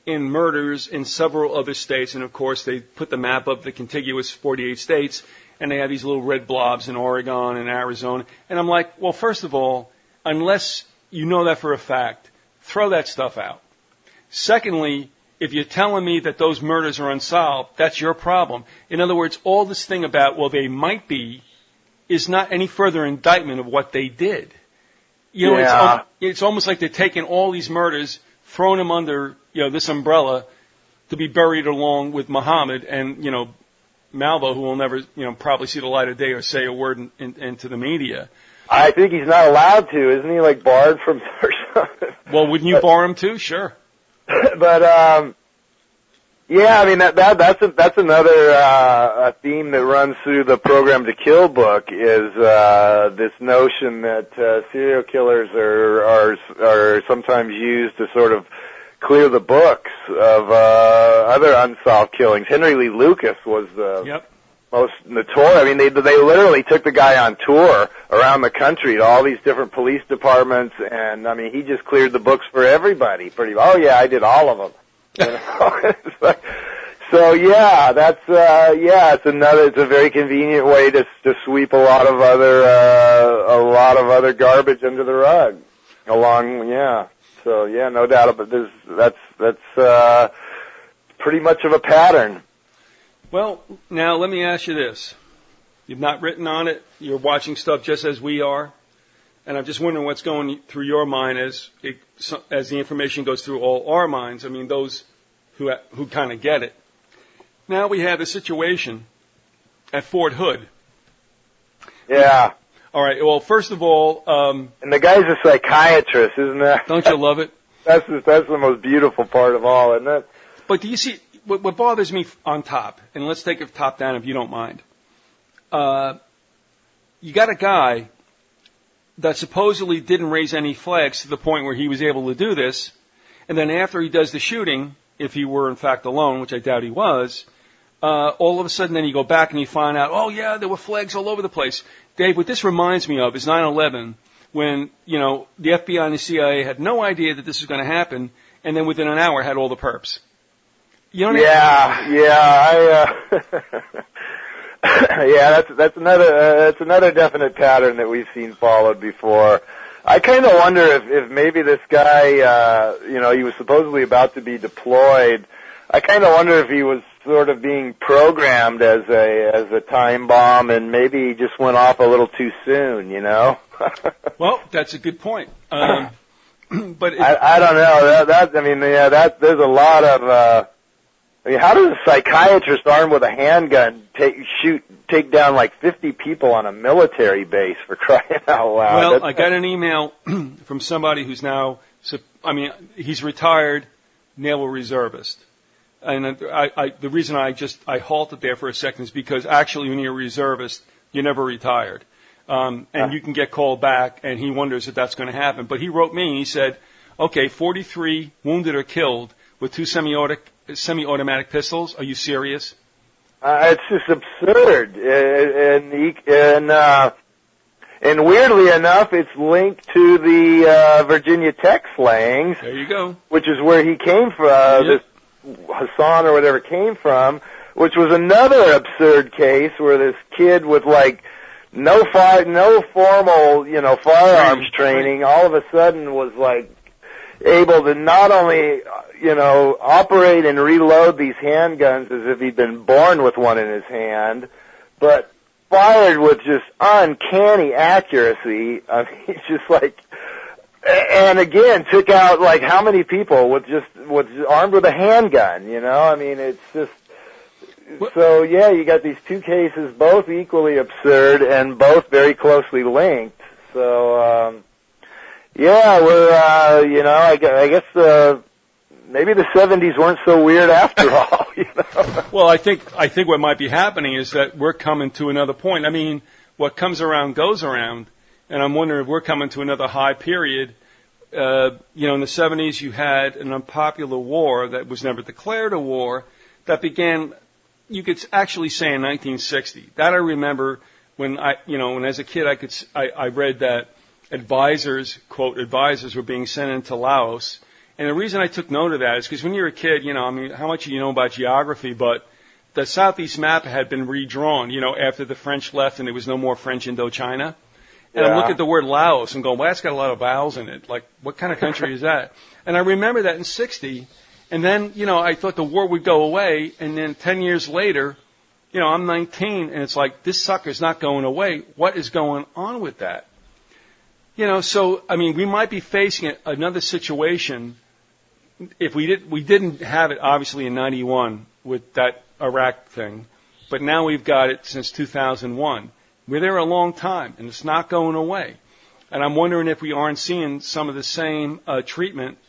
in murders in several other states, and of course they put the map of the contiguous 48 states. And they have these little red blobs in Oregon and Arizona. And I'm like, well, first of all, unless you know that for a fact, throw that stuff out. Secondly, if you're telling me that those murders are unsolved, that's your problem. In other words, all this thing about, well, they might be, is not any further indictment of what they did. It's almost like they're taking all these murders, throwing them under, this umbrella to be buried along with Muhammad and, Malvo, who will never, probably see the light of day or say a word into the media. I think he's not allowed to, isn't he? Like barred from or something. Well, wouldn't you bar him too? Sure. But I mean that's another theme that runs through the Program to Kill book is this notion that serial killers are sometimes used to sort of clear the books of other unsolved killings. Henry Lee Lucas was the most notorious. I mean, they literally took the guy on tour around the country to all these different police departments, and I mean, he just cleared the books for everybody. I did all of them. It's like, so it's a very convenient way to sweep a lot of other garbage under the rug. So no doubt about this. That's pretty much of a pattern. Well, now let me ask you this: you've not written on it. You're watching stuff just as we are, and I'm just wondering what's going through your mind as the information goes through all our minds. I mean, those who kind of get it. Now we have a situation at Fort Hood. Yeah. All right. Well, first of all, and the guy's a psychiatrist, isn't that? Don't you love it? That's the most beautiful part of all, isn't it? But do you see what bothers me on top? And let's take it top down, if you don't mind. You got a guy that supposedly didn't raise any flags to the point where he was able to do this, and then after he does the shooting, if he were in fact alone, which I doubt he was, all of a sudden then you go back and you find out, oh yeah, there were flags all over the place. Dave, what this reminds me of is 9/11, when, the FBI and the CIA had no idea that this was going to happen, and then within an hour had all the perps. You know what I mean? That's another definite pattern that we've seen followed before. I kind of wonder if maybe this guy, he was supposedly about to be deployed I kind of wonder if he was sort of being programmed as a time bomb, and maybe he just went off a little too soon, you know? Well, that's a good point. But I don't know. There's a lot of. How does a psychiatrist armed with a handgun take down like 50 people on a military base, for crying out loud? Well, I got an email from somebody who's now, he's retired naval reservist. And the reason I halted there for a second is because actually when you're a reservist, you're never retired. And you can get called back, and he wonders if that's going to happen. But he wrote me, and he said, okay, 43 wounded or killed with 2 semi-automatic pistols. Are you serious? It's just absurd. And weirdly enough, it's linked to the Virginia Tech slayings. There you go. Which is where he came from, this Hassan or whatever came from, which was another absurd case where this kid with like no formal, firearms training all of a sudden was like able to not only, operate and reload these handguns as if he'd been born with one in his hand, but fired with just uncanny accuracy. I mean, it's just like, and again, took out like how many people was armed with a handgun, I mean, it's just, so yeah, you got these two cases, both equally absurd and both very closely linked. So, yeah, we're, I guess, maybe the 70s weren't so weird after all, Well, I think what might be happening is that we're coming to another point. I mean, what comes around goes around, and I'm wondering if we're coming to another high period. In the 70s you had an unpopular war that was never declared a war that began, you could actually say in 1960. That I remember when when as a kid I read that advisors, quote, advisors were being sent into Laos. And the reason I took note of that is because when you're a kid, how much you know about geography, but the Southeast map had been redrawn, after the French left and there was no more French Indochina. And I'm looking at the word Laos and going, well, that's got a lot of vowels in it. Like, what kind of country is that? And I remember that in 60. And then, I thought the war would go away. And then 10 years later, I'm 19 and it's like, this sucker's not going away. What is going on with that? So, we might be facing another situation. If we didn't have it obviously in 91 with that Iraq thing, but now we've got it since 2001. We're there a long time, and it's not going away. And I'm wondering if we aren't seeing some of the same treatment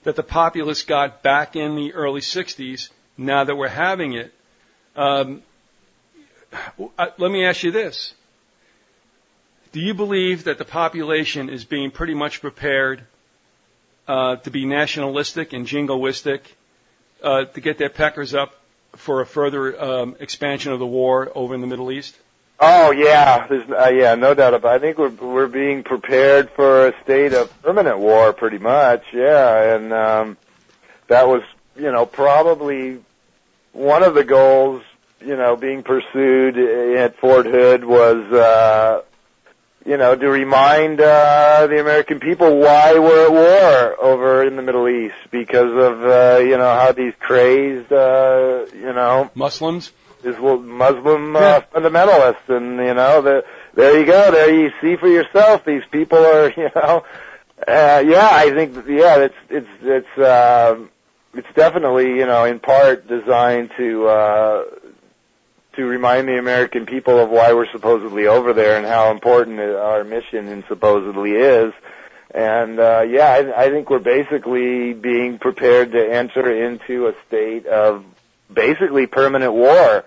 that the populace got back in the early 60s, now that we're having it. Let me ask you this. Do you believe that the population is being pretty much prepared to be nationalistic and jingoistic, to get their peckers up for a further expansion of the war over in the Middle East? Oh yeah, there's no doubt about it. I think we're being prepared for a state of permanent war, pretty much. Yeah, and that was probably one of the goals being pursued at Fort Hood was to remind the American people why we're at war over in the Middle East, because of how these crazed Muslims. Muslim fundamentalists, and there you go. There you see for yourself. These people are, I think, it's definitely, in part designed to remind the American people of why we're supposedly over there and how important our mission supposedly is. And I think we're basically being prepared to enter into a state of basically permanent war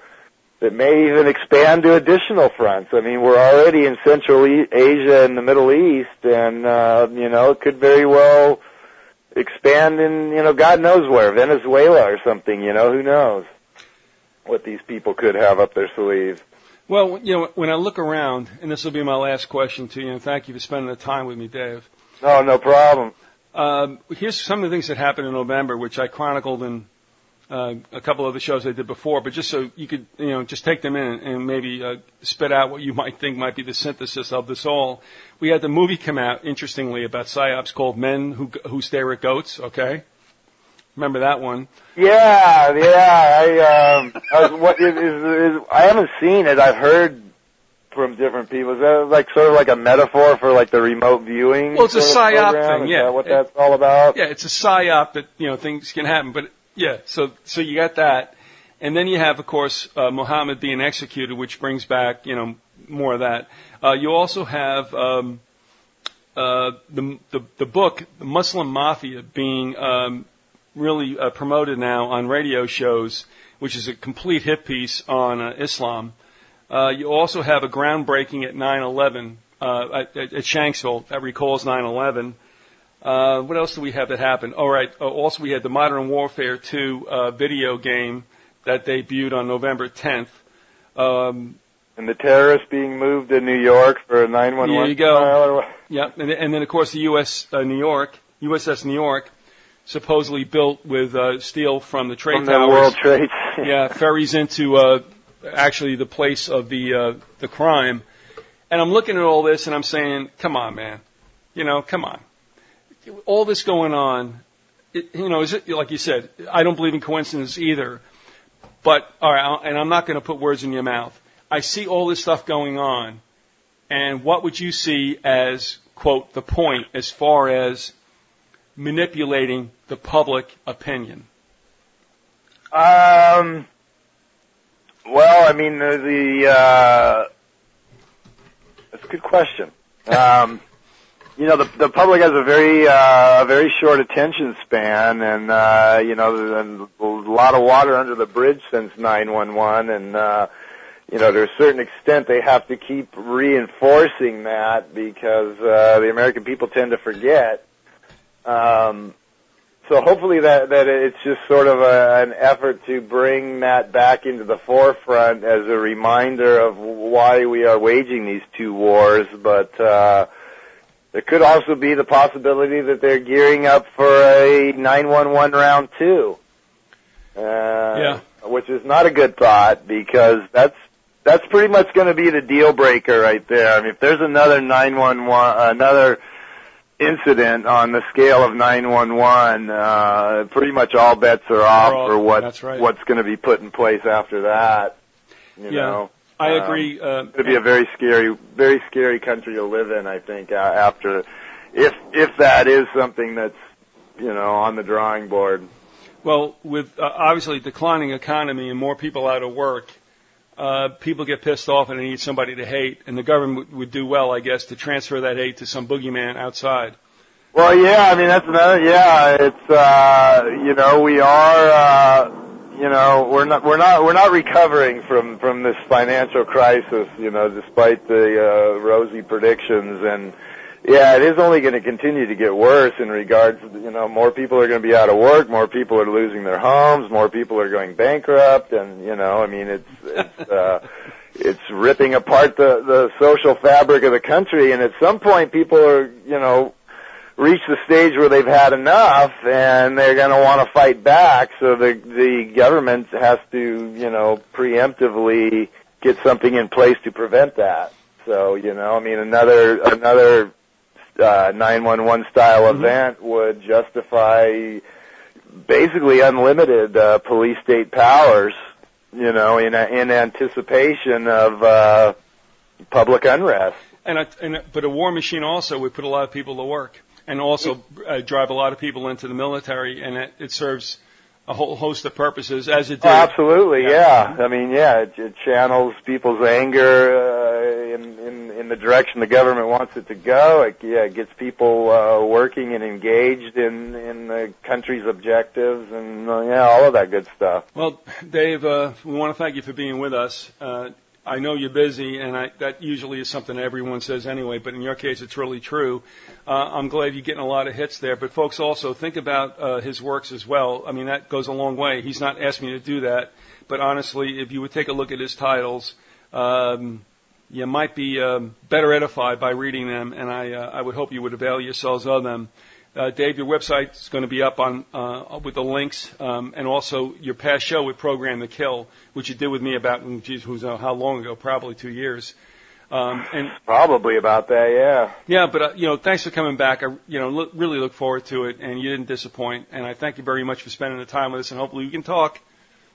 that may even expand to additional fronts. I mean, we're already in Central Asia and the Middle East, and, it could very well expand in, God knows where, Venezuela or something, who knows what these people could have up their sleeves. Well, when I look around, and this will be my last question to you, and thank you for spending the time with me, Dave. Oh, no problem. Here's some of the things that happened in November, which I chronicled in a couple of the shows I did before, but just so you could, just take them in and maybe spit out what you might think might be the synthesis of this all. We had the movie come out, interestingly, about psyops called Men Who Stare at Goats, okay? Remember that one? Yeah. I haven't seen it. I've heard from different people. Is that like sort of like a metaphor for like the remote viewing? Well, it's a psyop thing. Is that what that's all about? Yeah, it's a psyop that things can happen. But yeah, so you got that, and then you have, of course, Muhammad being executed, which brings back more of that. You also have the book, The Muslim Mafia, being really promoted now on radio shows, which is a complete hit piece on Islam. You also have a groundbreaking at 9/11 at Shanksville that recalls 9/11. What else do we have that happened? All right. Also, we had the Modern Warfare 2 video game that debuted on November 10th. And the terrorists being moved to New York for 9/11. There you go. Yeah, and then of course the USS New York, supposedly built with steel from the trade towers. The World Trade. Yeah, ferries into actually the place of the crime. And I'm looking at all this and I'm saying, come on, man, come on. All this going on, is it, like you said, I don't believe in coincidence either. But all right, and I'm not going to put words in your mouth. I see all this stuff going on, and what would you see as, quote, the point as far as manipulating the public opinion? Well, I mean, that's a good question. The public has a very short attention span, and there's a lot of water under the bridge since 9/11, and to a certain extent they have to keep reinforcing that because the American people tend to forget. So hopefully that it's just sort of an effort to bring that back into the forefront as a reminder of why we are waging these two wars, but there could also be the possibility that they're gearing up for a 9/11 round 2. Which is not a good thought because that's pretty much going to be the deal breaker right there. I mean, if there's another 9/11, another incident on the scale of 9/11, pretty much all bets are off for what's going to be put in place after that. You know, I agree. It's going to be a very scary country to live in, I think, after if that is something that's on the drawing board. Well, with obviously declining economy and more people out of work, people get pissed off and they need somebody to hate, and the government would do well, I guess, to transfer that hate to some boogeyman outside. Well, yeah, I mean that's another. Yeah, it's we are we're not recovering from this financial crisis, despite the rosy predictions, and yeah, it is only going to continue to get worse in regards to, more people are going to be out of work, more people are losing their homes, more people are going bankrupt, and, it's ripping apart the social fabric of the country, and at some point people are, reach the stage where they've had enough, and they're going to want to fight back, so the government has to, preemptively get something in place to prevent that. So, another 911 style event would justify basically unlimited police state powers, in anticipation of public unrest. But a war machine also would put a lot of people to work and also drive a lot of people into the military, and it serves a whole host of purposes, as it did. Oh, absolutely, yeah. I mean, it channels people's anger in the direction the government wants it to go. It gets people working and engaged in the country's objectives, and all of that good stuff. Well, Dave, we want to thank you for being with us. I know you're busy, and that usually is something everyone says anyway, but in your case, it's really true. I'm glad you're getting a lot of hits there. But, folks, also think about his works as well. I mean, that goes a long way. He's not asked me to do that. But, honestly, if you would take a look at his titles, you might be better edified by reading them, and I would hope you would avail yourselves of them. Dave, your website is going to be up on with the links, and also your past show with Program to Kill, which you did with me about, who's how long ago? Probably 2 years. And probably about that, yeah. Yeah, but thanks for coming back. I really look forward to it, and you didn't disappoint. And I thank you very much for spending the time with us, and hopefully we can talk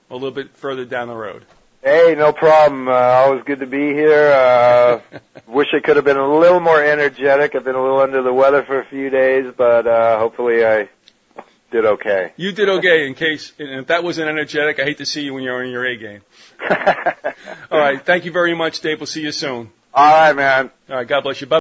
a little bit further down the road. Hey, no problem. Always good to be here. Wish I could have been a little more energetic. I've been a little under the weather for a few days, but hopefully I did okay. You did okay. And if that wasn't energetic, I hate to see you when you're in your A game. All right. Thank you very much, Dave. We'll see you soon. All right, man. All right. God bless you. Bye.